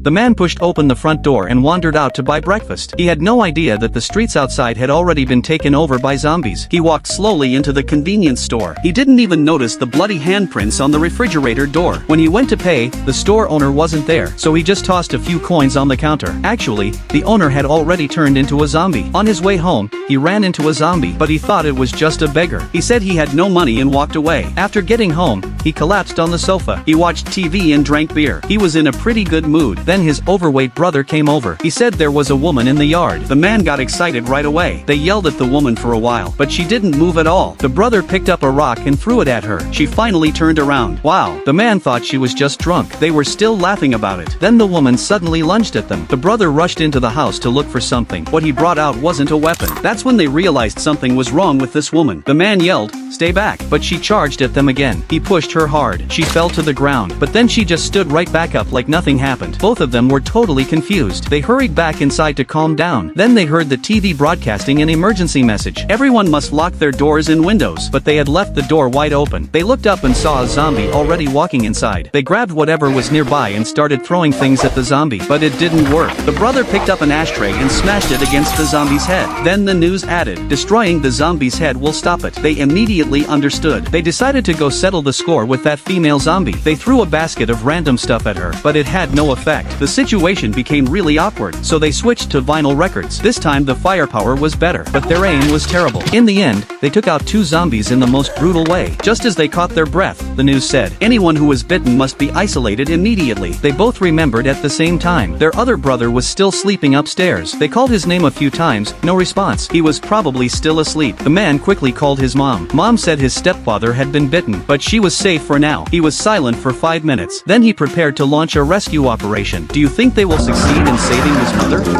The man pushed open the front door and wandered out to buy breakfast. He had no idea that the streets outside had already been taken over by zombies. He walked slowly into the convenience store. He didn't even notice the bloody handprints on the refrigerator door. When he went to pay, the store owner wasn't there, so he just tossed a few coins on the counter. Actually, the owner had already turned into a zombie. On his way home, he ran into a zombie, but he thought it was just a beggar. He said he had no money and walked away. After getting home, he collapsed on the sofa. He watched TV and drank beer. He was in a pretty good mood. Then his overweight brother came over. He said there was a woman in the yard. The man got excited right away. They yelled at the woman for a while, but she didn't move at all. The brother picked up a rock and threw it at her. She finally turned around. Wow. The man thought she was just drunk. They were still laughing about it. Then the woman suddenly lunged at them. The brother rushed into the house to look for something. What he brought out wasn't a weapon. That's when they realized something was wrong with this woman. The man yelled, "Stay back," but she charged at them again. He pushed her hard. She fell to the ground, but then she just stood right back up like nothing happened. Both of them were totally confused. They hurried back inside to calm down. Then they heard the TV broadcasting an emergency message. Everyone must lock their doors and windows, but they had left the door wide open. They looked up and saw a zombie already walking inside. They grabbed whatever was nearby and started throwing things at the zombie, but it didn't work. The brother picked up an ashtray and smashed it against the zombie's head. Then the news added, "Destroying the zombie's head will stop it." They immediately understood. They decided to go settle the score with that female zombie. They threw a basket of random stuff at her, but it had no effect. The situation became really awkward, so they switched to vinyl records. This time the firepower was better, but their aim was terrible. In the end, they took out two zombies in the most brutal way. Just as they caught their breath, the news said, anyone who was bitten must be isolated immediately. They both remembered at the same time. Their other brother was still sleeping upstairs. They called his name a few times, no response. He was probably still asleep. The man quickly called his mom. Mom said his stepfather had been bitten, but she was safe for now. He was silent for 5 minutes. Then he prepared to launch a rescue operation. Do you think they will succeed in saving his mother?